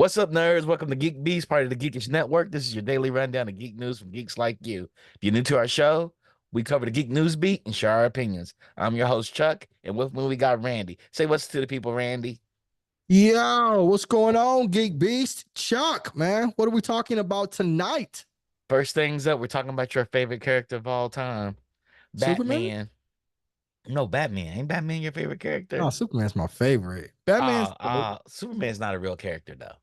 What's up, nerds? Welcome to Geek Beast, part of the Geekish Network. This is your daily rundown of geek news from geeks like you. If you're new to our show, we cover the geek news beat and share our opinions. I'm your host, Chuck, and with me we got Randy. Say what's to the people, Randy. Yo, what's going on, Geek Beast? Chuck, man, what are we talking about tonight? First things up, we're talking about your favorite character of all time, Superman? Batman. No, Batman. Ain't Batman your favorite No, character? Superman's my favorite. Batman's dope. Superman's not a real character, though.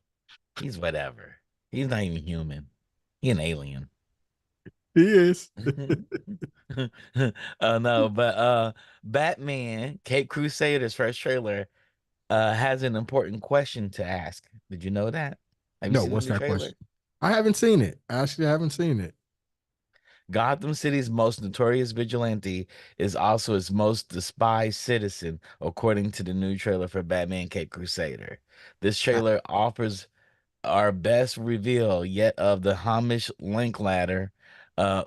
He's whatever. He's not even human. He's an alien. He is. Oh no, but Batman, Cape Crusader's first trailer has an important question to ask. Did you know that? Have you No, seen the what's new that trailer? question? I haven't seen it. Actually, I haven't seen it. Gotham City's most notorious vigilante is also its most despised citizen, according to the new trailer for Batman Cape Crusader. This I, trailer offers our best reveal yet of the Hamish Linklater,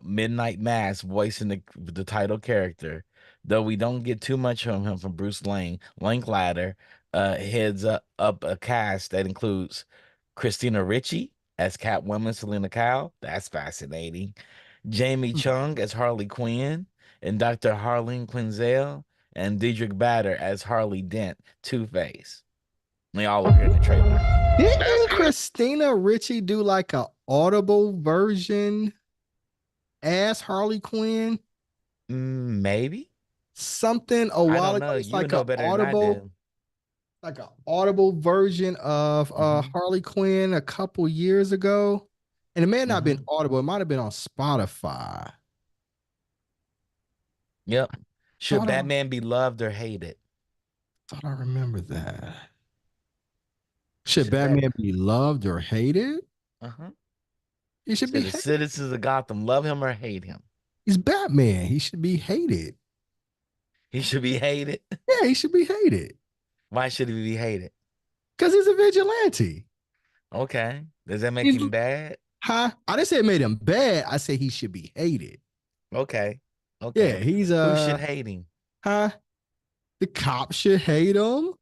Midnight Mass voicing the title character. Though we don't get too much from him from Bruce Lane, Linklater heads up a cast that includes Christina Ricci as Catwoman Selena Kyle. That's fascinating. Jamie Chung as Harley Quinn, and Dr. Harleen Quinzel, and Diedrich Bader as Harley Dent, Two-Face. They all appear in the trailer. Didn't Christina Ricci do like a audible version as Harley Quinn? Maybe. Something a I while don't ago. know. It's You would know better than I do. like an audible version of Hmm. Harley Quinn a couple years ago. And it may have not been Hmm. audible, it might have been on Spotify. Yep. Should Thought I Batman be loved or hated? thought I remember that. Should Should Bat? Batman be loved or hated? Uh-huh. He should be Should the hated. citizens of Gotham love him or hate him? He's Batman. He should be hated. He should be hated. Yeah, he should be hated. Why should he be hated? Because he's a vigilante. Okay. Does that make He's him bad? huh? I didn't say it made him bad. I said he should be hated. Okay. Yeah, Okay. he's Who should hate him? huh? The cops should hate him.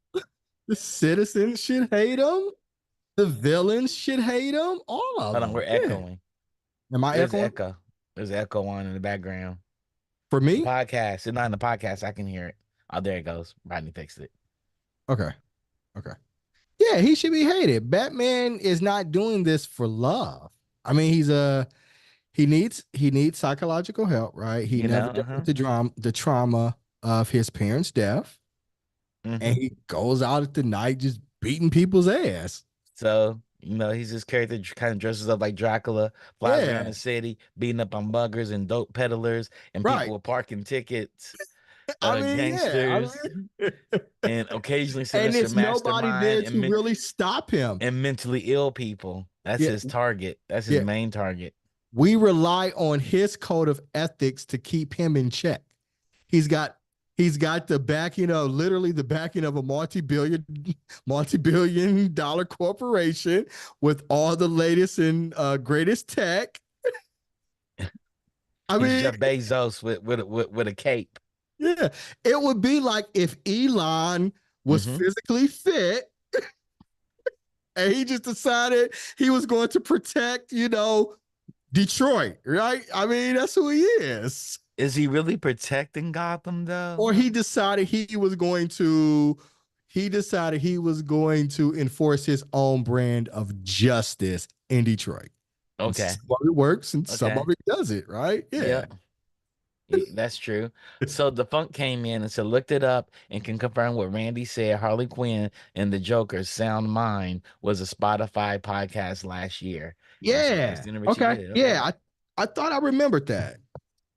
The citizens should hate him. The villains should hate him. All of Hold on, them. we're Yeah. echoing. Am I There's echoing echo. There's echo on in the background. for The me? podcast. It's not in the podcast. I can hear it. Oh, there it goes. Rodney fixed it. Okay. Okay. Yeah, he should be hated. Batman is not doing this for love. I mean, he needs psychological help, right? He You know? never dealt Uh-huh. with the trauma of his parents' death, and Hmm. he goes out at the night just beating people's ass. So, he's this character kind of dresses up like Dracula, flies around the Yeah, city, beating up on muggers and dope peddlers and people right. with parking tickets, I mean, yeah. gangsters, and occasionally And sinister it's nobody mastermind there to really stop him. and mentally ill people. That's Yeah, his target. That's his yeah. main target. We rely on his code of ethics to keep him in check. He's got he's got the backing of literally the backing of a multi-billion dollar corporation with all the latest and greatest tech. I He's mean, Jeff Bezos with a cape. yeah, it would be like if Elon was Hmm. physically fit and he just decided he was going to protect, Detroit, right? I mean, that's who he is. Is he really protecting Gotham Or though? he decided he was going to enforce his own brand of justice in Detroit. And Okay. some of it works and some of Okay. it doesn't, right? Yeah. Yep. That's true. So the funk came in and said, looked it up and can confirm what Randy said. Harley Quinn and the Joker's Sound Mind was a Spotify podcast last year. And so Yeah. Christina Ricci Okay. did it. Yeah. Okay. I thought I remembered that.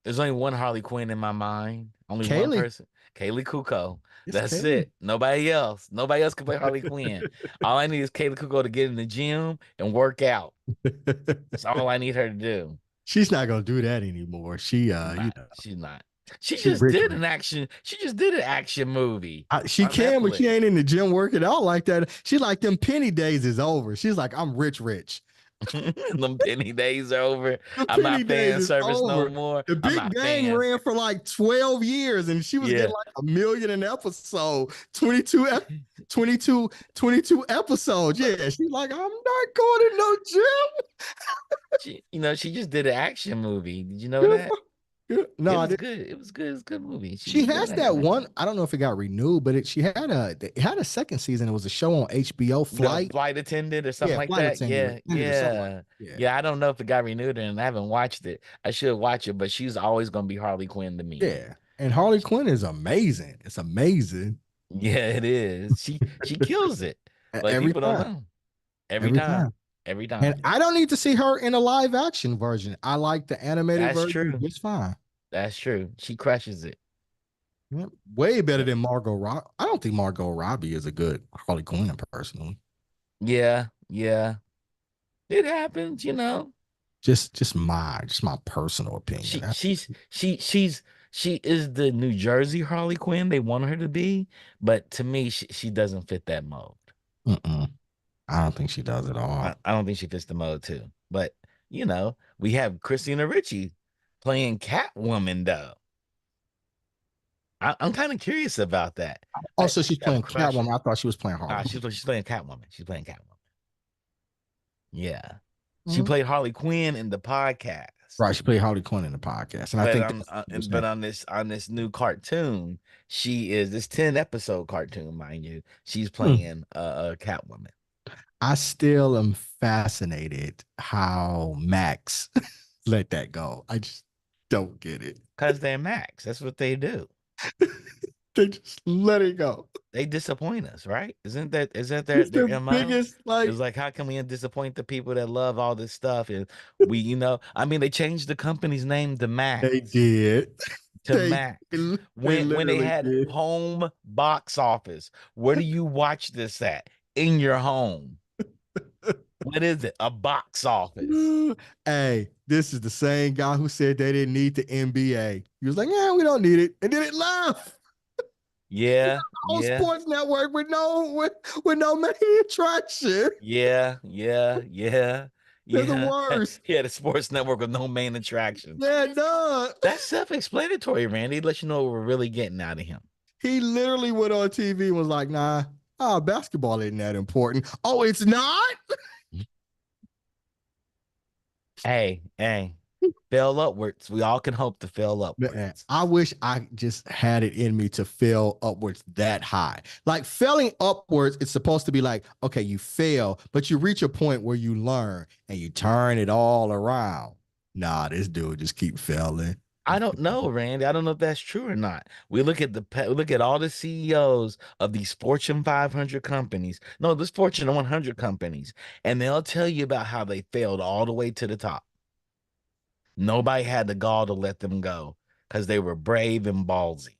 There's only one Harley Quinn in my mind. Only one Kaylee. person. Kaylee Kuko. It's That's Kaylee. it. Nobody else. Nobody else can play Harley Quinn. All I need is Kaylee Kuko to get in the gym and work out. That's all I need her to do. She's not gonna do that anymore. She's not. She's not. She she just rich did rich. an action. She just did an action movie She on can, but she Netflix. ain't in the gym working out like that. She's like them penny days is over. She's like, I'm rich, rich. Them penny days are over. The I'm penny not days fan is service no over. more. The I'm Big not Bang fan. ran for like 12 years and she was getting Yeah. like 1 million an episode, 22 episodes. Yeah, she's like, I'm not going to no She just did an action movie. Did you know gym. that? No, It I was didn't. good. It was good. It's a good movie. She She was good has in that it. one. I don't know if it got renewed, but she had it had a second season. It was a show on HBO, The Flight. flight attendant or something Yeah, like Flight that. Attendant, Yeah, or something like yeah, that. Yeah. yeah. I don't know if it got renewed and I haven't watched it. I should watch it, but she's always gonna be Harley Quinn to me. Yeah. And Harley Quinn is amazing. It's amazing. Yeah, it is. She kills it. Like Every people don't time. know. Every Every time. time. Every And time. I don't need to see her in a live action version. I like the animated That's version true. just fine. That's true. She crushes it. Yep. Way better Yeah. than Margot Robbie. I don't think Margot Robbie is a good Harley Quinn personally. Yeah, yeah. It happens. Just my personal opinion. She she's she is the New Jersey Harley Quinn they want her to be, but to me, she doesn't fit that mold. Mm-mm. I don't think she does at I, all. I don't think she fits the mold too. But we have Christina Ricci playing Catwoman though. I'm kind of curious about that. I Also, she's think I'm playing crushing. Catwoman. I thought she was playing Harley Quinn. She's playing Catwoman. She's playing Catwoman. Yeah, she Mhm. played Harley Quinn in the podcast. Right, she played Harley Quinn in the podcast, and I But think on that's what was but happening. on this new cartoon, she is this 10 episode cartoon, mind you. She's Hmm. playing Catwoman I still am fascinated how Max let that go. I just don't get it. because they're Max. That's what they do. They just let it go. They disappoint us, right? Isn't that their It's the their MO? biggest, like It's like how can we disappoint the people that love all this stuff? And I mean, they changed the company's name to they Max. did. To They Max. they When they literally had did. home box office, where do you watch this at? In your home. What is it? A box office. Hey, this is the same guy who said they didn't need the NBA. He was like, "Yeah, we don't need it," and then it left. Yeah, Whole yeah, sports network with no main attraction. yeah, yeah, yeah, They're the yeah. worst. He had a sports network with no main attraction. Yeah, no. That's self-explanatory, Randy. Let you know what we're really getting out of him. He literally went on TV and was like, "Nah, basketball isn't that important." Oh, it's not. Hey, fail upwards. We all can hope to fail Man, upwards. I wish I just had it in me to fail upwards that high. Like failing upwards, it's supposed to be like, okay, you fail, but you reach a point where you learn and you turn it all around. Nah, this dude just keep failing. I don't know, Randy. I don't know if that's true or not. We look at all the CEOs of these Fortune 500 companies. No, this Fortune 100 companies, and they'll tell you about how they failed all the way to the top. Nobody had the gall to let them go because they were brave and ballsy.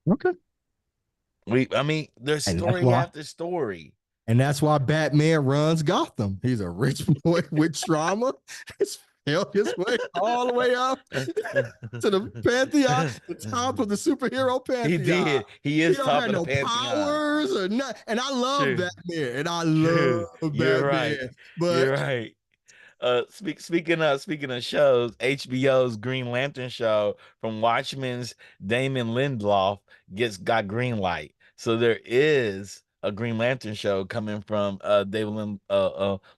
Okay. I mean, there's And that's story why after story. Batman runs Gotham. He's a rich boy with trauma. He's failed his way all the way up to the pantheon, the top of the superhero He pantheon. did. He He is don't top have of the no pantheon. powers or nothing. And I love True, Batman. And I love true. You're right. Batman. You're But right. Speaking of shows, HBO's Green Lantern show from Watchmen's Damon Lindelof got green light. So there is a Green Lantern show coming from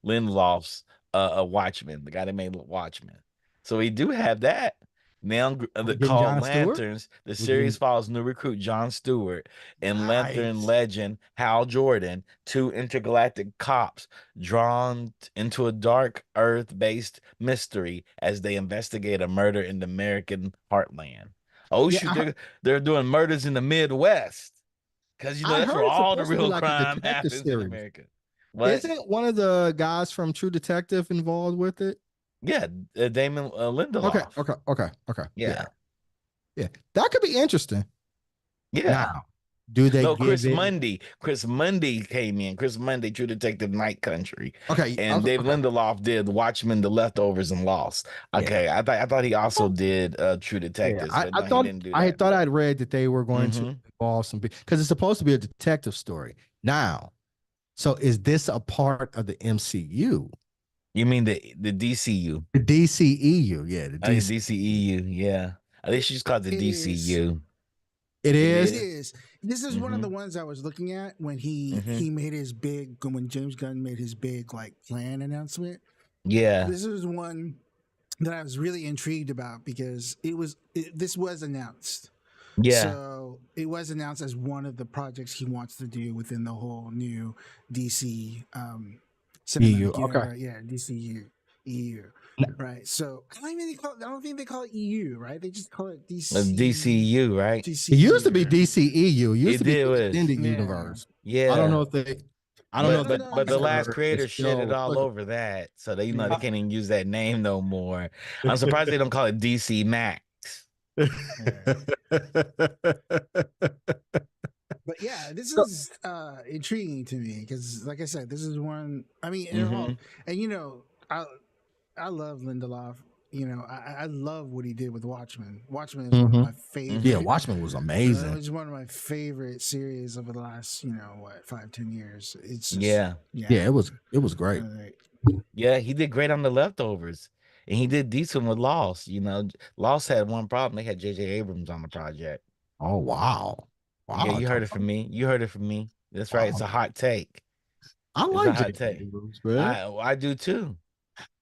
Lindelof's Watchmen, the guy that made Watchmen. So we do have that. Now we're getting called John Stewart. Lanterns, the We're series getting follows new recruit John Stewart and Lantern nice. legend Hal Jordan, two intergalactic cops drawn into a dark Earth-based mystery as they investigate a murder in the American heartland. Oh Yeah, shoot, they're doing murders in the Midwest because I that's where heard it's all the supposed to be real like a crime detective happens in series. America. What? Isn't one of the guys from True Detective involved with it? Yeah, Damon Okay, Lindelof. okay, okay, okay. Yeah, Yeah, yeah. That could be interesting. yeah. Now, do they No, give Chris it? Mundy. Chris Mundy came in. Chris Mundy, True Detective Night Country, Okay, and Dave okay. Lindelof did Watchmen, The Leftovers, and Lost. Yeah. Okay, I thought he also did True Yeah, Detectives, I, but I no, he thought didn't do I that. had thought I'd read that they were going to Hmm. involve some because it's supposed to be a detective story. Now, So is this a part of the MCU? You mean the DCU? The DCEU, yeah, the I mean DC. DCEU, yeah. I think she's called the It is. DCU. It It It is. is. is. This is one of Mm-hmm. the ones I was looking at when Mm-hmm. he made his big when James Gunn made his big like plan announcement. Yeah. This is one that I was really intrigued about because this was announced. Yeah. So it was announced as one of the projects he wants to do within the whole new DC EU. cinematic Okay. universe. Yeah, DCU, EU. Right. So I don't think they call it EU, right? They just call it DC. DCU, right? It used to be DCU. DCEU. It used It to be did the was. extended Yeah. universe. I don't Yeah. know if they. I don't know But if No, that but no, but the no. last transfer is creator shitted still all applicable. over that. So they they Yeah. can't even use that name no more. I'm surprised they don't call it DC Max. Yeah. But yeah, this is intriguing to me because, like I said, this is one. I mean, Mm-hmm. and I love Lindelof. I love what he did with Watchmen. Watchmen is one of Mhm. my Yeah, Mm-hmm. favorite. Watchmen was It amazing. was one of my favorite series over the last, 5-10 years. It's just, Yeah. Yeah, yeah. it was great. Like, Yeah, he did great on the leftovers. And he did decent with Lost. Lost had one problem. They had J.J. Abrams on the project. Oh wow, Yeah, wow, you heard it from me. You heard it from me. That's right. It's wow. a hot take. I It's a like hot J.J. take. Abrams, man. I do too.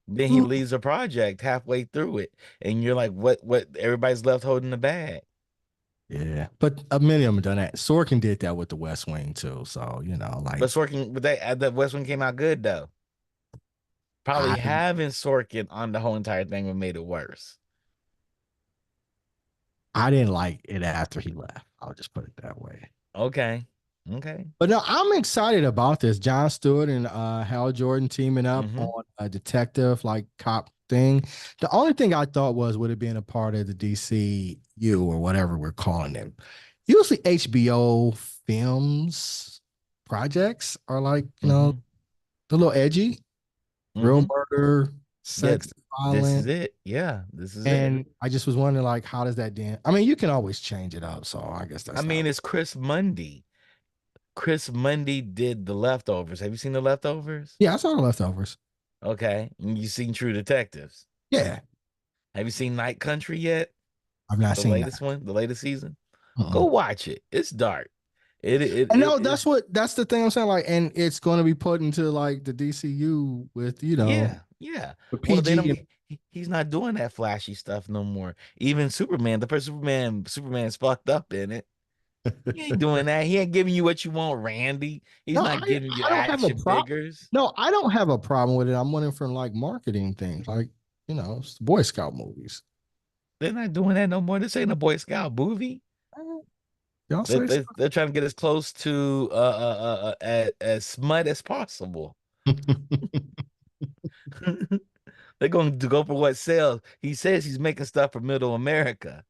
Then he leaves the project halfway through it, and you're like, what? Everybody's left holding the bag. Yeah, but many of them done that. Sorkin did that with the West Wing too. So like But Sorkin, but the West One came out good though. Probably I having Sorkin on the whole entire thing would made it worse. I didn't like it after he left. I'll just put it that way. Okay, okay. But no, I'm excited about this. Jon Stewart and Hal Jordan teaming up Mm-hmm. on a detective like cop thing. The only thing I thought was would it been a part of the DCU or whatever we're calling them. Usually HBO films projects are like, Mm-hmm. a little edgy, real Mm-hmm. murder, Yeah, sex, this is violent. it. Yeah, this is it. And I just was wondering, like, how does that then? I mean, you can always change it up. So I guess I that's mean, not. it's Chris Mundy. Chris Mundy did the leftovers. Have you seen the leftovers? Yeah, I saw the leftovers. Okay. And you seen True Detectives? Yeah, Have you seen Night Country yet? I've not The seen latest that. one, the latest season? Go Uh-uh. watch it. It's dark. And no, that's the thing I'm saying. Like, and it's going to be put into like the DCU with Yeah, yeah. with Well, they PG. don't he's not doing that flashy stuff no more. Even Superman, the first Superman's fucked up in it. He ain't doing that. He ain't giving you what you want, Randy. He's No, not giving you I don't have a action problem. figures. No, I don't have a problem with it. I'm wondering from like marketing things, like it's the Boy Scout movies. They're not doing that no more. This ain't a Boy Scout movie. Y'all They, say so? they, they're trying to get as close to as smut as possible. They're going to go for what sells. He says he's making stuff for middle America.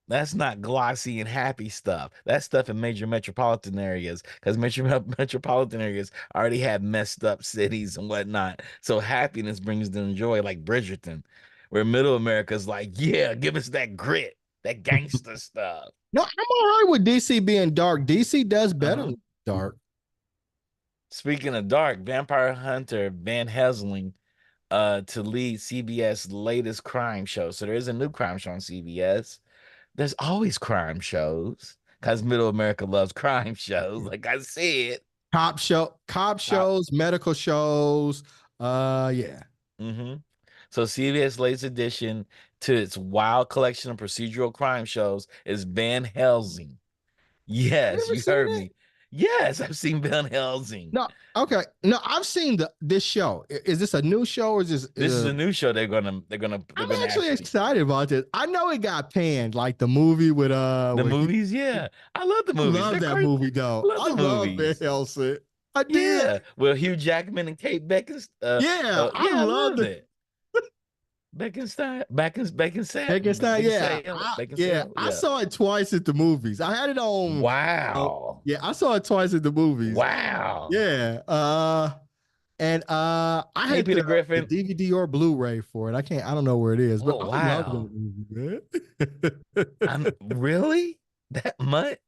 That's not glossy and happy stuff. That's stuff in major metropolitan areas because metropolitan areas already have messed up cities and whatnot. So happiness brings them joy, like Bridgerton, where middle America's like, yeah, give us that grit, that gangster stuff. No, I'm all right with DC being dark. DC does better Uh-huh. with dark. Speaking of dark, vampire hunter Van Helsing to lead CBS latest crime show. So there is a new crime show on CBS. There's always crime shows because middle America loves crime shows, like I said. Cop Top. shows, medical shows. Yeah. hmm So CBS latest addition to its wild collection of procedural crime shows is Van Helsing. Have you Yes, ever you seen heard it? me. Yes, I've seen Van Helsing. No. Okay. No, I've seen this show. Is this a new show or is this? This is a new show they're I'm gonna actually actually excited about this. I know it got panned, like the movie with the with movies. Yeah, I love the I movies. love They're that great. movie I though. love I the love Van movies. Helsing. I did. Yeah, well, Hugh Jackman and Kate Beckinsale. Yeah, I Yeah, I love loved the it. Beckenstein, Beckenstein. Yeah, Beckinsale. I Yeah. saw it twice at the movies. I had it on. Wow. Yeah, I saw it twice at the movies. Wow. Yeah. And I Hey, had Peter the Griffin. DVD or Blu-ray for it. I don't know where it is, but Oh, I love that wow. movie, man. I'm really that much.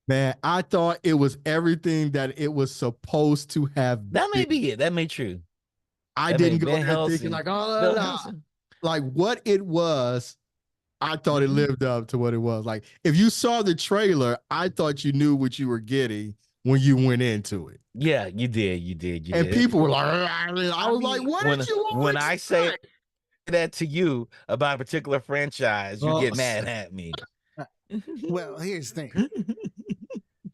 Man, I thought it was everything that it was supposed to have That may been. be it. That may true. I That may didn't go Van there thinking Helsing. like, oh, Van no. Helsing. Like what it was. I thought it Mhm. lived up to what it was. Like if you saw the trailer, I thought you knew what you were getting when you went into it. Yeah, you did. You did. You And did. people were like, I was like, mean, what did When you all when I say expect? that to you about a particular franchise, you Oh, get mad at me. uh, well, here's the thing.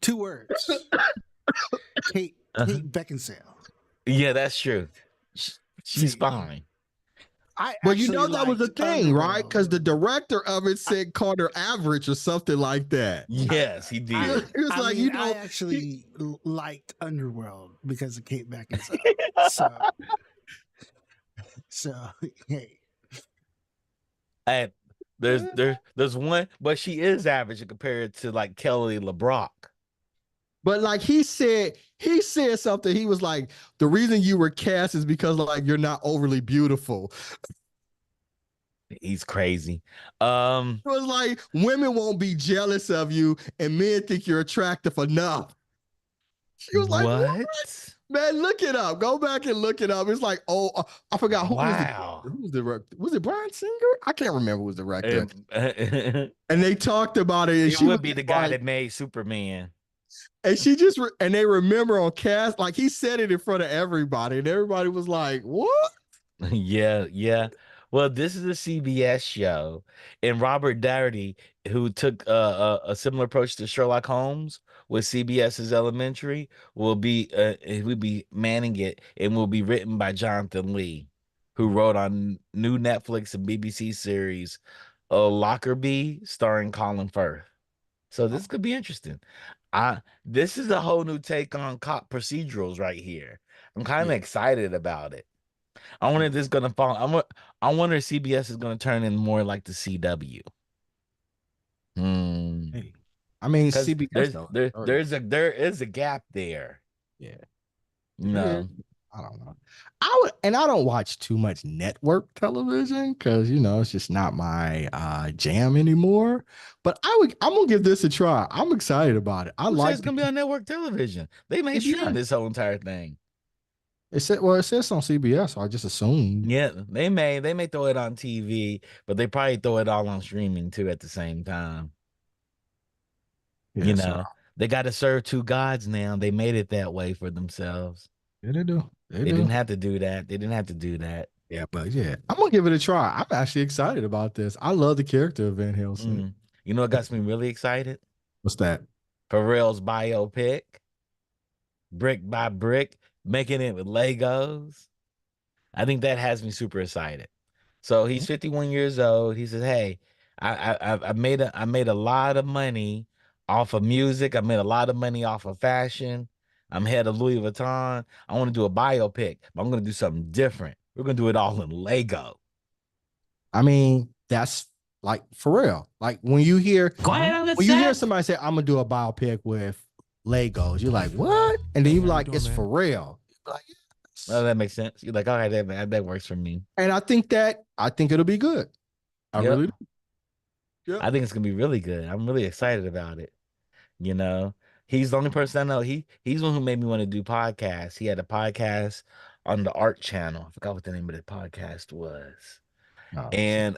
2 words. Uh-huh. Kate Beckinsale. Yeah, that's true. Sh- She's See, fine. I but you actually know that was the liked thing, right? Underworld. Because the director of it said Carter average or something like that. I, Yes, he I, did. It was I like, mean, you I know, he, actually liked Underworld because of Kate Beckinsale. So, so hey, And there's one, but she is average compared to like Kelly LeBrock. but like he said something. He was like, the reason you were cast is because like you're not overly beautiful. He's crazy. It was like women won't be jealous of you and men think you're attractive enough. She was like, what? What? Man, look it up. Go back and look it up. It's like, oh, I forgot who was the Wow. who was the director. Was it Brian Singer? I can't remember who was the director. It And they talked about it, and she was would be the guy like, that made Superman. and she just and they remember on cast, like he said it in front of everybody, and everybody was like, what? Yeah, yeah. Well, this is a CBS show, and Robert Downey, who took a similar approach to Sherlock Holmes with CBS's Elementary, he will be manning it, and will be written by Jonathan Lee, who wrote on new Netflix and BBC series, Lockerbie, starring Colin Firth. So this could be interesting. This is a whole new take on cop procedurals right here. I'm kind of Yeah. excited about it. I wonder if this is gonna fall. I wonder if CBS is gonna turn in more like the CW. Hmm. Hey, I mean Because CBS though. there is a gap there. Yeah. It is. No. I don't know. I don't watch too much network television because it's just not my jam anymore. But I'm gonna give this a try. I'm excited about it. I Who says like it's gonna be on network television? They may be on CBS. this whole entire thing. It says on CBS, so I just assumed. Yeah, they may throw it on TV, but they probably throw it all on streaming too at the same time. You Yeah, so know, they got to serve two gods now. They made it that way for themselves. yeah, they do. They They do. didn't have to do that. They didn't have to do that. Yeah, but yeah, I'm gonna give it a try. I'm actually excited about this. I love the character of Van Helsing. Mm. You know what got me really excited? What's that? Pharrell's biopic, brick by brick, making it with Legos. I think that has me super excited. So he's 51 years old. He says, "Hey, I made a lot of money off of music. I made a lot of money off of fashion. I'm head of Louis Vuitton. I want to do a biopic, but I'm going to do something different. We're going to do it all in Lego." I mean, that's like for real. Like when you hear Mhm. when you hear somebody say, "I'm gonna do a biopic with Legos," you're like, "What?" And then you're like, "It's for real." You're like, Well, yes. that makes sense. You're like, all right, that works for me. And I think it'll be good. I Yep. really do. Yep. I think it's gonna be really good. I'm really excited about it. You know, he's the only person I know. He's the one who made me want to do podcasts. He had a podcast on the Art Channel. I forgot what the name of the podcast was. Oh, so And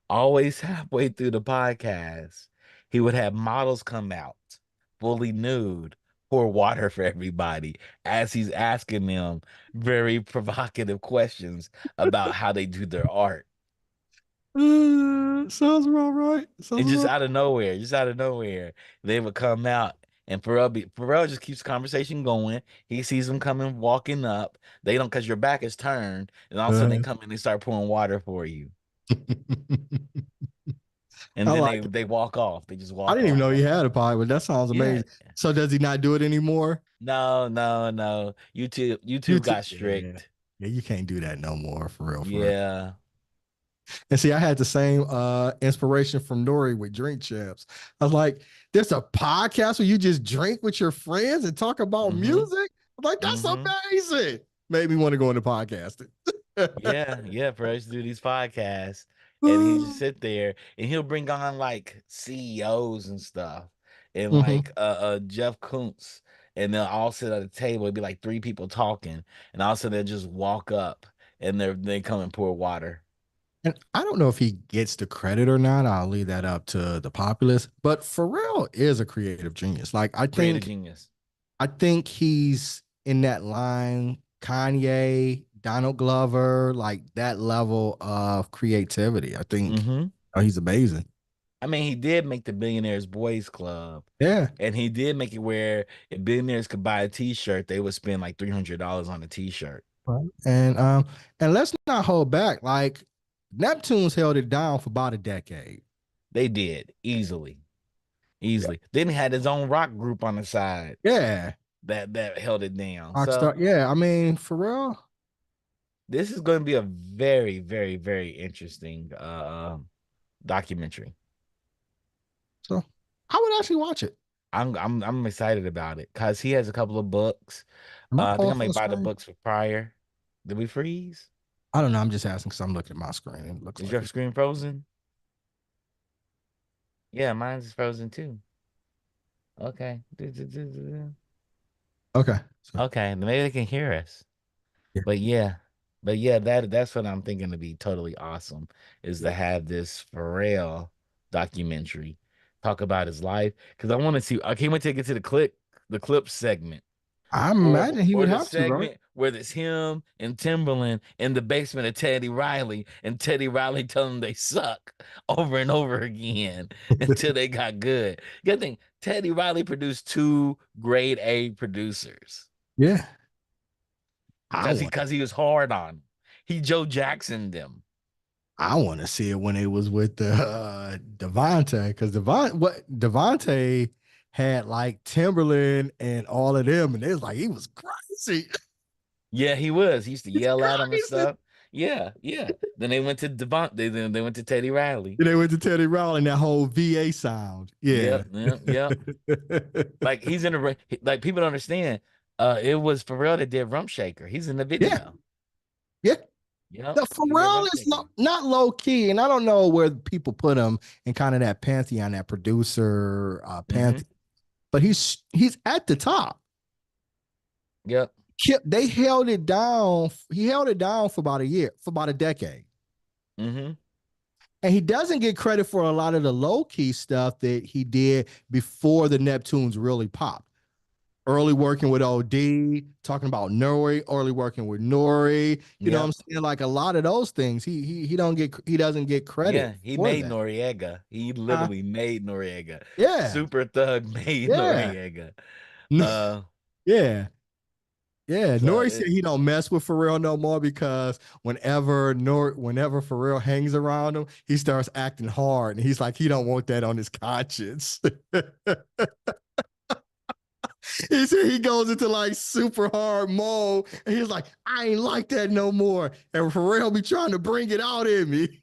always halfway through the podcast, he would have models come out fully nude, pour water for everybody as he's asking them very provocative questions about how they do their art. sounds about right. And Sounds about just out of nowhere, they would come out. And Pharrell just keeps the conversation going. He sees them coming, walking up. They don't, because your back is turned, and all of a sudden they right. come in and start pouring water for you. I And then like it. they walk off. They just I walk didn't even off. know he had a pod, but that sounds Yeah. amazing. So does he not do it anymore? No, no, no. YouTube YouTube, got yeah. strict. Yeah, you can't do that no more for real, for real. Yeah. And see, I had the same inspiration from Nori with Drink Champs. I was like, there's a podcast where you just drink with your friends and talk about Mm-hmm. music. I'm like, that's Mm-hmm. amazing. Made me want to go into podcasting. Yeah, yeah. For us to do these podcasts, and he just sit there, and he'll bring on like CEOs and stuff, and Hmm. like Jeff Kuntz, and they'll all sit at a table. It'd be like three people talking, and all of a sudden they'll just walk up and they come and pour water. And I don't know if he gets the credit or not. I'll leave that up to the populace. But Pharrell is a creative genius. Like Creative genius. I think he's in that line, Kanye, Donald Glover, like that level of creativity. I think Hmm. he's amazing. I mean, he did make the Billionaires Boys Club, Yeah. and he did make it where if billionaires could buy a T-shirt, they would spend like $300 on a T-shirt. Right. And let's not hold back. Like Neptune's held it down for about a decade. They did easily, Yeah. easily. Then he had his own rock group on the side Yeah. that held it down. So Rockstar. Yeah. I mean, for real. this is going to be a very, very, very interesting documentary. So I would actually watch it. I'm excited about it because he has a couple of books. Am I I think I paused on might the buy the screen? books for Prior. Did we freeze? I don't know. I'm just asking because I'm looking at my screen. It looks Is like your it's screen frozen? Yeah, mine's frozen too. Okay. okay. So Okay, maybe they can hear us. yeah. But yeah, that's what I'm thinking to be totally awesome is to Yeah. have this Pharrell documentary talk about his life because I want to see. I can't wait to get to the clip segment, I imagine he or would the have to, right? segment where it's him and Timberland in the basement of Teddy Riley, and Teddy Riley telling them they suck over and over again until they got good. You gotta think Teddy Riley produced two grade A producers Yeah. I want because he was hard on 'em. He Joe Jackson them. I want to see it when it was with the Devontae, because Devontae had like Timberland and all of them, and it was like he was crazy. Yeah, he was. He used to It's yell at him and crazy. stuff. Yeah, yeah. Then they went to Devon. They went to Teddy Riley. And they went to Teddy Riley and that whole VA sound. Yeah. Yep, yep, yep. Like he's in the like people don't understand. It was Pharrell that did Rump Shaker. He's in the Yeah. video. Yeah. Yep, The he did Pharrell Rump is Shaker. not low key, and I don't know where people put him in kind of that pantheon, that producer Mm-hmm. pantheon, but he's at the top. Yep. They held it down. He held it down for about a year, for about a decade. Mm-hmm. And he doesn't get credit for a lot of the low key stuff that he did before the Neptunes really popped. Early working with OD, talking about Nori, early working with Nori. You know what I'm Yep. saying? Like a lot of those things, he doesn't get credit Yeah, he for made that. Noriega. He Uh, literally made Noriega. yeah, Super Thug made yeah, Noriega. Uh, yeah. Yeah, so Nori said he don't mess with Pharrell no more because whenever Pharrell hangs around him, he starts acting hard, and he's like he don't want that on his conscience. He said he goes into like super hard mode, and he's like, I ain't like that no more. And Pharrell be trying to bring it out in me.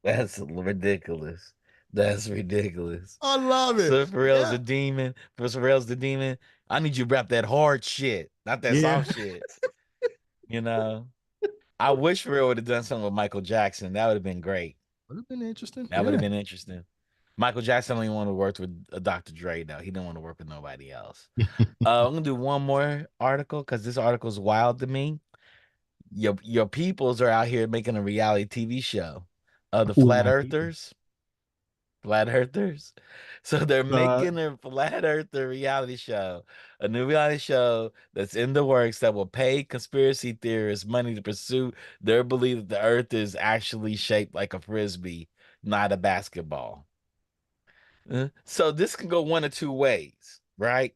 that's ridiculous. That's ridiculous. I love it. So Pharrell's Yeah, the demon. For Pharrell's the demon. I need you to rap that hard shit, not that yeah. soft shit. You know, I wish Pharrell would have done something with Michael Jackson. That would have been great. Would have been interesting. That would have Yeah. been interesting. Michael Jackson only wanted to work with Dr. Dre, though. He didn't want to work with nobody else. I'm gonna do one more article because this article is wild to me. Your peoples are out here making a reality TV show. The Who are my people? Flat Earthers. So they're Uh, making a Flat Earther reality show, a new reality show that's in the works that will pay conspiracy theorists money to pursue their belief that the Earth is actually shaped like a frisbee, not a basketball. So this can go one of two ways, right?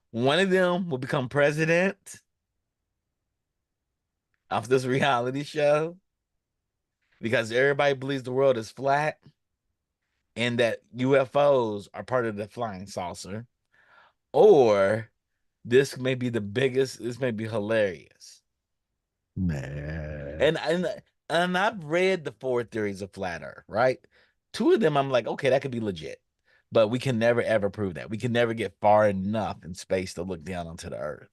One of them will become president of this reality show because everybody believes the world is flat and that UFOs are part of the flying saucer, or this may be hilarious. man. And I've read the four theories of flat Earth, right? Two of them I'm like, okay, that could be legit. But we can never ever prove that. We can never get far enough in space to look down onto the Earth.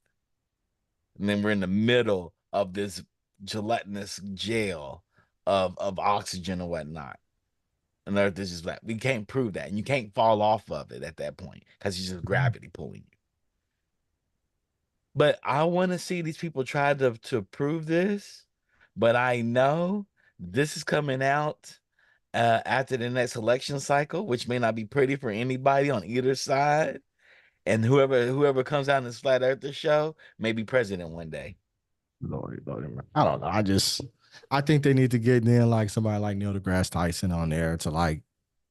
And then we're in the middle of this gelatinous gel of oxygen and whatnot. and the Earth is just flat. We can't prove that, and you can't fall off of it at that point because it's just gravity pulling you. But I want to see these people try to prove this. But I know this is coming out after the next election cycle, which may not be pretty for anybody on either side. And whoever comes out in this flat earther show may be president one day. Lord, I don't know. I think they need to get in like somebody like Neil deGrasse Tyson on there to like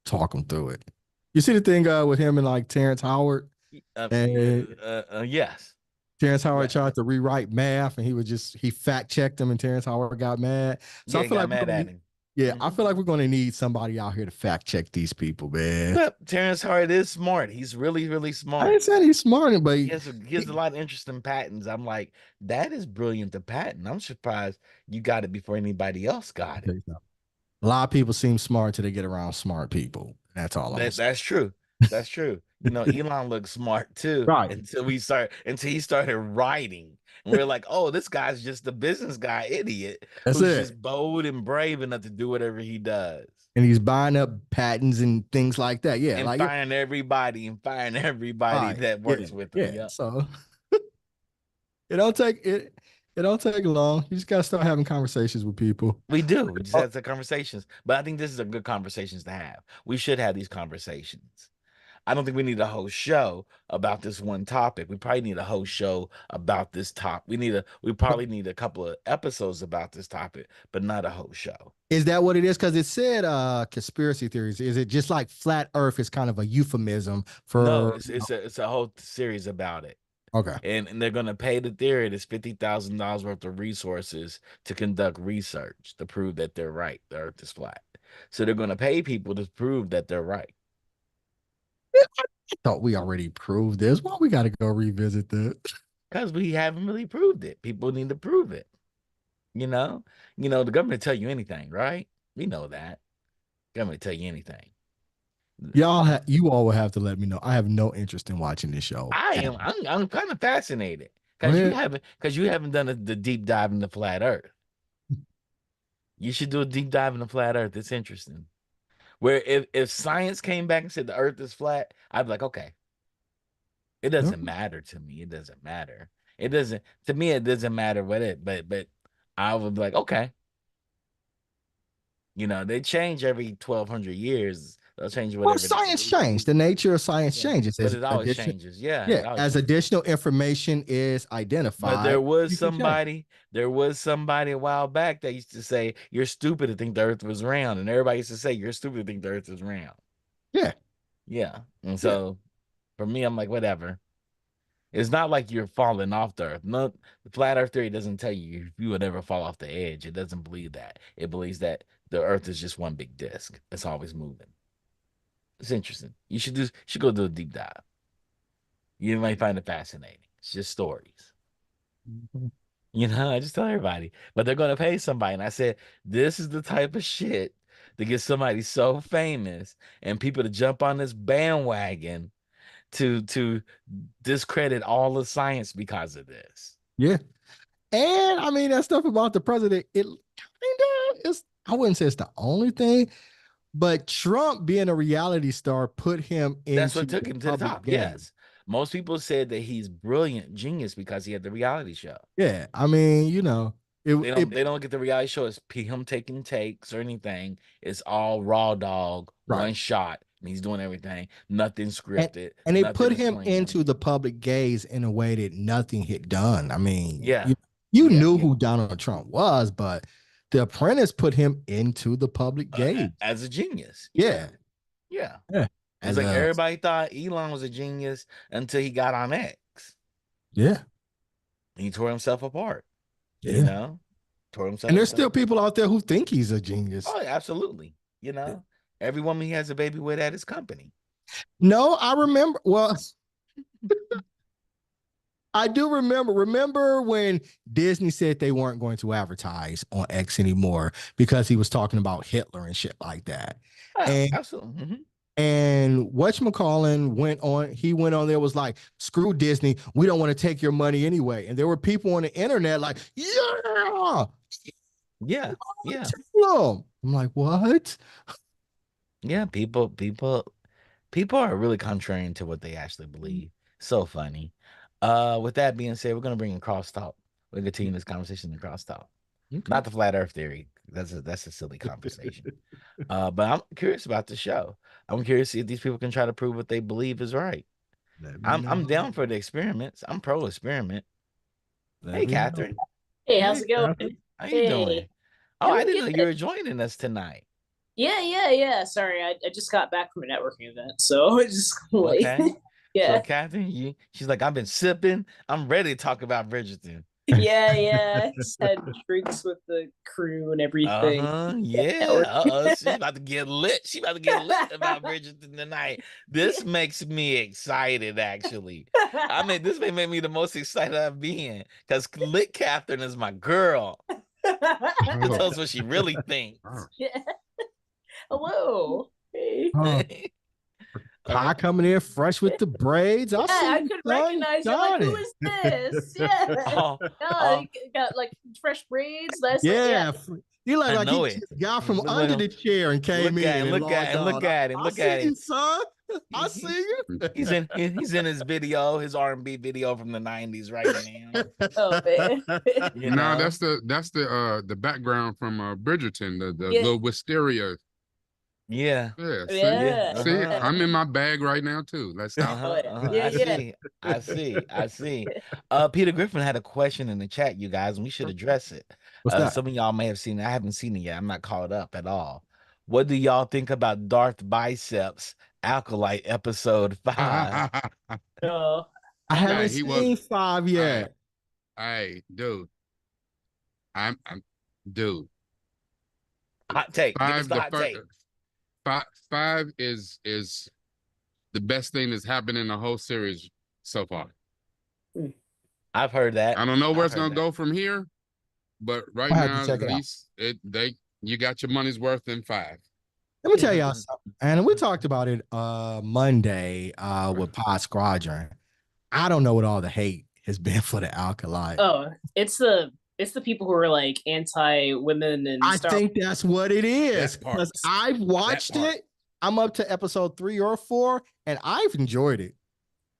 talk them through it. You see the thing with him and like Terrence Howard, and Yes. Terrence Howard Yeah. tried to rewrite math, and he fact checked him, and Terrence Howard got mad. So Yeah, I he feel got like mad at him. I feel like we're going to need somebody out here to fact check these people, man. But Terrence Howard is smart. He's really, really I smart. ain't saying he's smart, but He has a lot of interesting patents. I'm like, that is brilliant to patent. I'm surprised you got it before anybody else got it. a lot of people seem smart until they get around smart people. That's all I'm gonna say. That's true. That's true. You know, Elon looks smart too Right. until he started writing. And we're like, oh, this guy's just a business guy, idiot, That's who's it. just bold and brave enough to do whatever he does. And he's buying up patents and things like that. Yeah. And like firing everybody right. that works with him. Yeah. Yep. So it don't take it don't take long. You just gotta start having conversations with people. We do. We just have the conversations. But I think this is a good conversations to have. We should have these conversations. I don't think we need a whole show about this one topic. We probably need a whole show about this topic. We probably need a couple of episodes about this topic, but not a whole show. Is that what it is? Because it said conspiracy theories. Is it just like flat earth is kind of a euphemism for No, it's a whole series about it. okay. And they're gonna pay the theorists $50,000 worth of resources to conduct research to prove that they're right. The earth is flat. So they're gonna pay people to prove that they're right. I thought we already proved this. Why we gotta go revisit this? Because we haven't really proved it. People need to prove it. You know, the government tell you anything, right? We know that. Government tell you anything. You all will have to let me know. I have no interest in watching this show. I'm kind of fascinated because you haven't done the deep dive into flat Earth. You should do a deep dive into flat Earth. It's interesting. Where if science came back and said the Earth is flat, I'd be like, okay. It doesn't matter to me. It doesn't matter. It doesn't to me. It doesn't matter but I would be like, okay. They change every 1,200 years. They'll change whatever. Well, science changed. The nature of science changes. But it always changes. Yeah. Yeah. As additional information is identified. But there was somebody a while back that used to say, you're stupid to think the earth was round. And everybody used to say, you're stupid to think the earth is round. Yeah. Yeah. And so for me, I'm like, whatever. It's not like you're falling off the earth. No, the flat earth theory doesn't tell you you would ever fall off the edge. It doesn't believe that. It believes that the earth is just one big disc. It's always moving. It's interesting. You should go do a deep dive. You might find it fascinating. It's just stories. I just tell everybody. But they're gonna pay somebody. And I said, this is the type of shit to get somebody so famous and people to jump on this bandwagon to discredit all the science because of this. Yeah. And I mean, that stuff about the president, it kind of is, I wouldn't say it's the only thing, but Trump being a reality star put him in. That's what took him to the top. Yes. Most people said that he's brilliant, genius because he had the reality show. Yeah. I mean, they don't get the reality show as him taking takes or anything. It's all raw dog, one shot. And he's doing everything, nothing scripted. And they put him into the public gaze in a way that nothing had done. I mean, you knew who Donald Trump was, but The Apprentice put him into the public gaze as a genius. Yeah. It's like everybody thought Elon was a genius until he got on X. Yeah. And he tore himself apart. Yeah. Tore himself. And there's still people out there who think he's a genius. Oh, absolutely. Every woman he has a baby with at his company. No, I remember. Well, I do remember. Remember when Disney said they weren't going to advertise on X anymore because he was talking about Hitler and shit like that. Absolutely. Mm-hmm. And whatchamacallit went on there was like, screw Disney. We don't want to take your money anyway. And there were people on the internet like, yeah. Yeah. I'm like, what? Yeah, people are really contrarian to what they actually believe. So funny. With that being said, we're gonna bring in crosstalk. We'll continue this conversation in crosstalk. Okay. Not the flat Earth theory. That's a silly conversation. But I'm curious about the show. I'm curious to see if these people can try to prove what they believe is right. Let me I'm down know. for the experiments. I'm pro experiment. Let Hey, me know. Catherine, Hey, how's Hey, it going? Catherine. how you Hey, doing? Oh, I doing didn't know you good. were joining us tonight. Yeah. Sorry, I just got back from a networking event, so it's just late. Okay. So Yeah, Catherine, she's like, I've been sipping. I'm ready to talk about Bridgerton. yeah. Just had drinks with the crew and everything. Uh-huh. Yeah, Yeah. network. She's about to get lit. She about to get lit about Bridgerton tonight. This makes me excited, actually. I mean, this may make me the most excited I've been because lit Catherine is my girl. To Oh, tell us what she really oh, thinks. Yeah. Hello. Hey. oh. uh, Pie coming in fresh with the braids. I Yeah, see I you, couldn't son. recognize you. Like, Got who it. is this? Yeah. oh, Oh, oh, you got like fresh braids. That's yeah. Yeah. You look I like he know just it. got from Look like under the chair and came look at in him, and look at logged him, look on. at him, I look see at you, him. son. I He, see you. he's in his video, his R&B video from the 90s right now. Oh man. You No, know? that's the background from Bridgerton, the Yeah. little wisteria. Yeah. Yeah, see, Yeah. Yeah. see, Uh-huh. I'm in my bag right now too. Let's stop. Oh Uh-huh. yeah. Uh-huh. Yeah. I Yeah. see. I see. I see. Peter Griffin had a question in the chat, you guys, and we should address it. What's that? Some of y'all may have seen it. I haven't seen it yet. I'm not caught up at all. What do y'all think about Darth Biceps Acolyte episode 5? Oh, I I'm not. haven't Hey, he was. seen 5 I, yet. dude, I'm, dude. Hot take. Give us Five, the the hot first, take. five is the best thing that's happened in the whole series so far. I've heard that. I don't know where I've it's heard gonna that. go from here, but right I have to now, check at it out. least you got your money's worth in 5. Let me tell y'all something. And we talked about it Monday with Pod Squadron. I don't know what all the hate has been for the Alkalite. Oh, it's the people who are like anti women and I Star. think that's what it is. That part. Because I've watched part. it. I'm up to episode 3 or 4, and I've enjoyed it.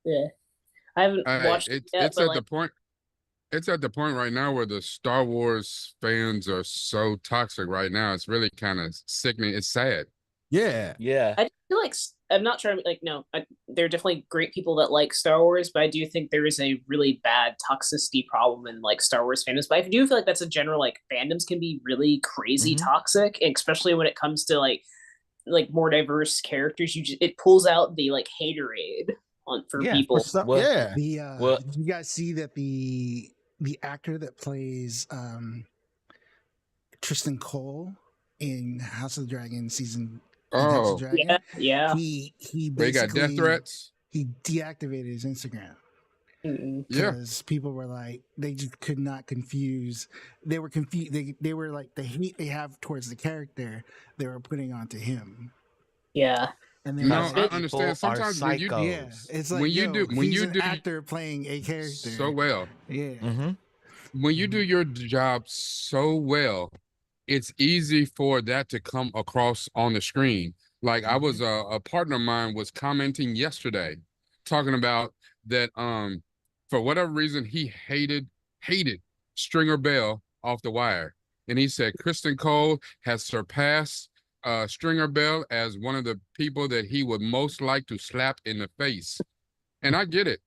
Yeah, I haven't watched it yet, It's but at like, the point. It's at the point right now where the Star Wars fans are so toxic right now. It's really kind of sickening. It's sad. Yeah. Yeah. I feel like I'm not trying to like no. There are definitely great people that like Star Wars, but I do think there is a really bad toxicity problem in like Star Wars fandoms. But I do feel like that's a general like fandoms can be really crazy toxic, especially when it comes to like more diverse characters. It pulls out the like haterade on for Yeah, people. Well, yeah. well, Did you guys see that the actor that plays Tristan Cole in House of the Dragon season House of Oh, Dragon, Yeah. he they got death basically threats. he deactivated his Instagram Mm-mm. Yeah. because people were like they just could not confuse. They were confused. They were like the hate they have towards the character they were putting onto him. Yeah. And they No, were I like, people understand. are Sometimes when you psychos. yeah, it's like when you yo, do when he's you an do actor playing a character so well, Yeah. when you do your job so well, it's easy for that to come across on the screen. Like I was a partner of mine was commenting yesterday, talking about that for whatever reason he hated Stringer Bell off The Wire, and he said Kristen Cole has surpassed Stringer Bell as one of the people that he would most like to slap in the face. And I get it.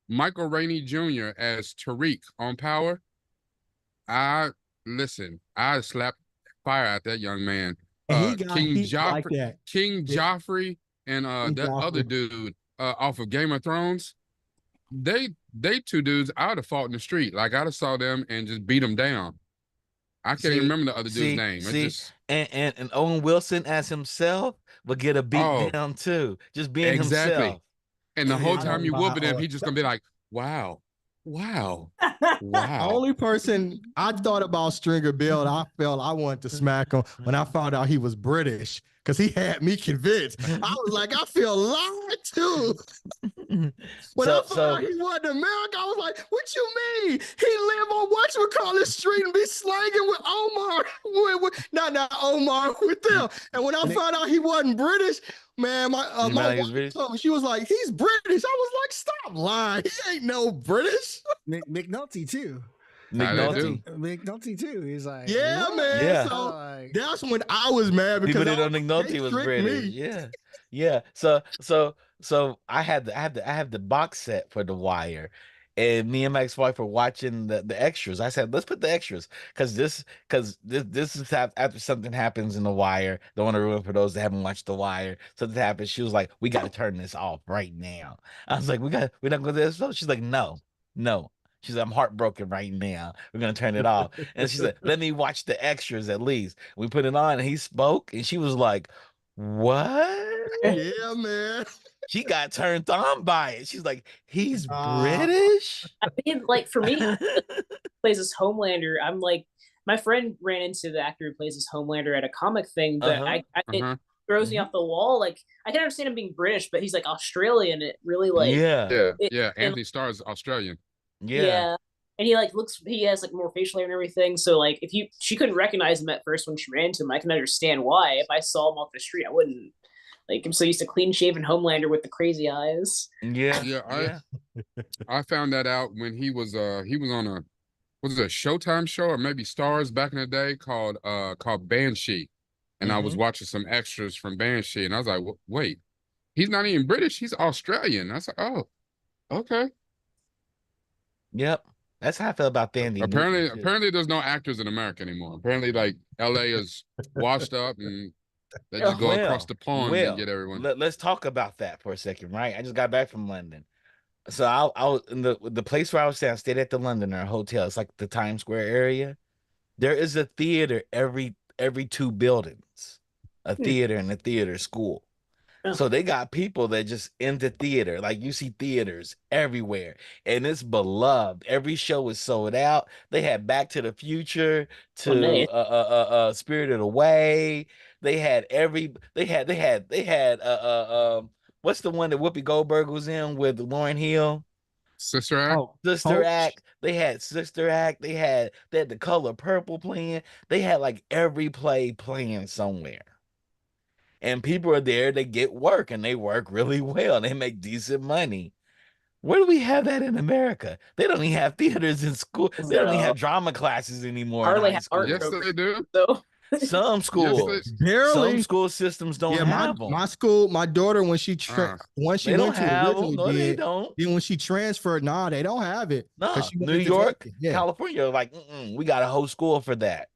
Michael Rainey Jr. as Tariq on Power. I listen. I slapped fire at that young man. And he got King heat like Joffrey, that. King Joffrey, and King that other Joffrey. dude off of Game of Thrones. They two dudes. I would have fought in the street. Like I'd have saw them and just beat them down. I can't even remember the other dude's name. It's just And Owen Wilson as himself would get a beat down too, just being exactly. himself. And the whole I time don't you know how whooping him, he's just gonna be like, "Wow, wow, The wow." only person I thought about Stringer Bill, I felt I wanted to smack him when I found out he was British. because he had me convinced. I was like, I feel lied to. When I found out he wasn't American, I was like, what you mean? He live on whatchamacallit street and be slanging with Omar. Not Omar, with them. And when I found out he wasn't British, man, my wife told me, she was like, he's British. I was like, stop lying. He ain't no British. McNulty too. McNulty too. He's like, yeah, what? man. Yeah. So that's when I was mad because people didn't know McNulty was British. Me. Yeah. So I had the box set for The Wire, and me and my ex-wife were watching the extras. I said, let's put the extras because this is after something happens in The Wire. Don't want to ruin for those that haven't watched The Wire. Something happens. She was like, we got to turn this off right now. I was like, we're not going to do this. So she's like, no. She's like, I'm heartbroken right now. We're gonna turn it off. And she's like, let me watch the extras at least. We put it on and he spoke, and she was like, what? Yeah, man. She got turned on by it. She's like, he's British? I mean, like, for me, plays this Homelander. I'm like, my friend ran into the actor who plays this Homelander at a comic thing, but it throws me off the wall. Like, I can understand him being British, but he's like Australian. It really like Anthony Starr is Australian. Yeah. And he like he has like more facial hair and everything. So like she couldn't recognize him at first when she ran into him. I can understand why. If I saw him off the street, I wouldn't. Like, I'm so used to clean shaven Homelander with the crazy eyes. Yeah. I found that out when he was on was it a Showtime show or maybe Stars back in the day called Banshee. And I was watching some extras from Banshee, and I was like, wait, he's not even British, he's Australian. I was like, oh, okay. Yep. That's how I feel about Thandie. Apparently there's no actors in America anymore. Apparently, like, LA is washed up and they just go across the pond and get everyone. Let's talk about that for a second, right? I just got back from London. So I was in the place where I was staying. I stayed at the Londoner Hotel. It's like the Times Square area. There is a theater every 2 buildings. A theater and a theater school. So they got people that just into theater. Like, you see theaters everywhere, and it's beloved. Every show is sold out. They had Back to the Future to Spirited Away. They had what's the one that Whoopi Goldberg was in with Lauryn Hill? Sister Act. Sister Act. They had Sister Act. They had The Color Purple playing. They had like every play playing somewhere. And people are there, they get work, and they work really well. They make decent money. Where do we have that in America? They don't even have theaters in school. They don't even have drama classes anymore. Hardly have art. Yes, they do. So. Some schools, some school systems don't have them. My school, my daughter, when she went to originally they don't. Then when she transferred, they don't have it. No, New York, California, like, we got a whole school for that.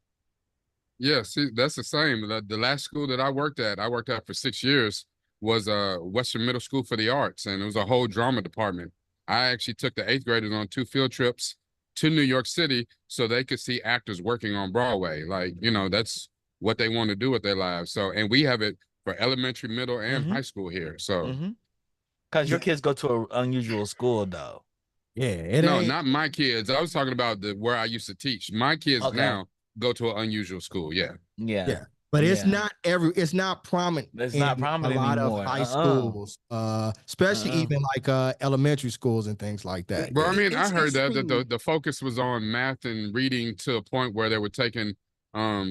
Yeah, see, that's the same. The last school that I worked at for 6 years, was Western Middle School for the Arts, and it was a whole drama department. I actually took the 8th graders on 2 field trips to New York City so they could see actors working on Broadway. Like, that's what they want to do with their lives. So, and we have it for elementary, middle, and high school here. So, because your kids go to an unusual school, though. Yeah, not my kids. I was talking about where I used to teach. My kids now go to an unusual school. Yeah. But it's not prominent. It's not prominent in a lot anymore. of high schools, especially even like elementary schools and things like that. Well, I mean, I heard that the focus was on math and reading to a point where they were taking, all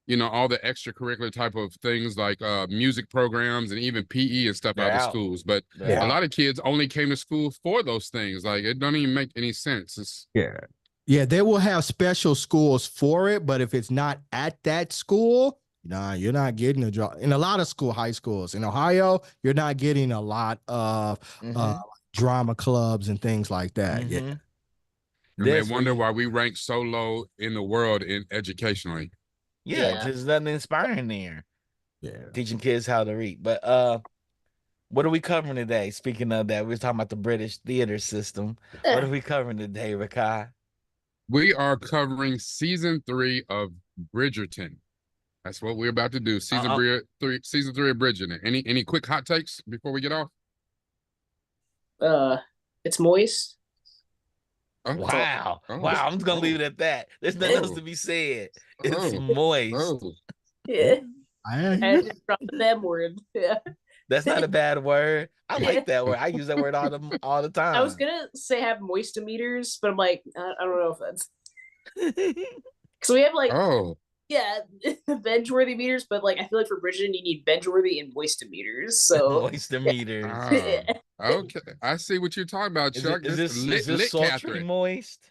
the extracurricular type of things like music programs and even PE and stuff out of schools. But a lot of kids only came to school for those things. Like, it don't even make any sense. Yeah, they will have special schools for it, but if it's not at that school, you're not getting a job. In a lot of high schools in Ohio, you're not getting a lot of drama clubs and things like that. And they wonder why we rank so low in the world educationally. There's nothing inspiring there. Teaching kids how to read. But what are we covering today? Speaking of that, we were talking about the British theater system. What are we covering today, Rakai? We are covering season 3 of Bridgerton. That's what we're about to do. Season 3 of Bridgerton. Any quick hot takes before we get off? It's moist. Wow. I'm just gonna leave it at that. There's nothing else to be said. It's moist. Yeah. I just dropped the them word. Yeah. That's not a bad word. I like that word. I use that word all the I was time. gonna say have moistometers, but I'm like, I don't know if that's because we have like Oh, yeah, bench-worthy meters, but like I feel like for Bridgerton you need bench-worthy and moistometers. So Moisture meters. ah, okay. I see what you're talking about, Is it Chuck. This is this lit sultry Catherine. moist?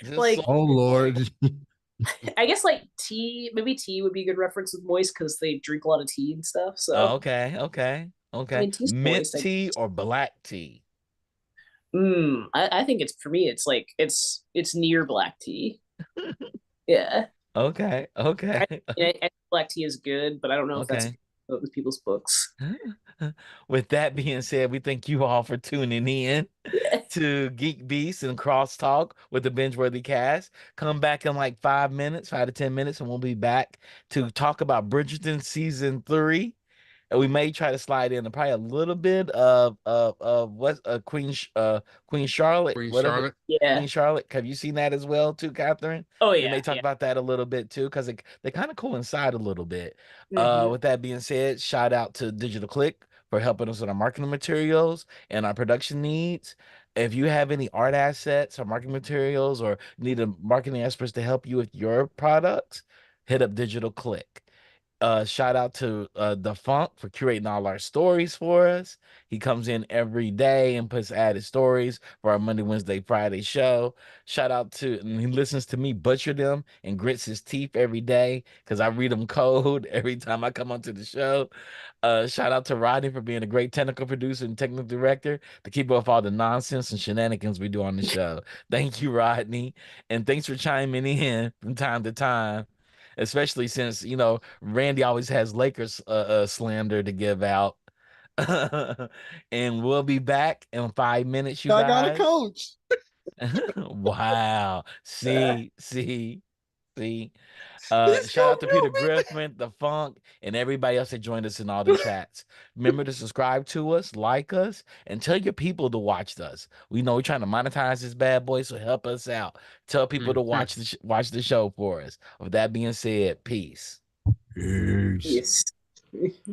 Is this like Oh sultry Lord. moist? I guess like tea, maybe tea would be a good reference with moist because they drink a lot of tea and stuff. Oh, So okay, okay, I okay. mean tea's Mint moist. tea or black tea? I think it's for me. It's like it's near black tea. Yeah, Okay, I, okay, I think black tea is good, but I don't know if that's okay. with people's books. With that being said, we thank you all for tuning in to Geek Beast and Crosstalk with the Bingeworthy cast. Come back in like 5 minutes, 5 to 10 minutes, and we'll be back to talk about Bridgerton season 3. And we may try to slide in probably a little bit of what Queen Charlotte, Queen whatever. Charlotte. Yeah. Queen Charlotte. Have you seen that as well too, Catherine? Oh We may yeah. talk Yeah. about that a little bit too, because they kind of coincide a little bit. Hmm. With that being said, shout out to Digital Click for helping us with our marketing materials and our production needs. If you have any art assets or marketing materials or need a marketing experts to help you with your products, hit up Digital Click. Shout out to the Funk for curating all our stories for us. He comes in every day and puts added stories for our Monday, Wednesday, Friday show. Shout out to, and he listens to me butcher them and grits his teeth every day because I read them code every time I come onto the show. Shout out to Rodney for being a great technical producer and technical director to keep up with all the nonsense and shenanigans we do on the show. Thank you, Rodney. And thanks for chiming in from time to time, especially since Randy always has Lakers slander to give out. And we'll be back in 5 minutes, you I got a guys. coach. Wow. See. He's Shout gonna out to Peter mute me. Griffin, the Funk, and everybody else that joined us in all the chats. Remember to subscribe to us, like us, and tell your people to watch us. We know we're trying to monetize this bad boy, so help us out. Tell people to Mhm. watch the show for us. With that being said, peace. Peace. Yes.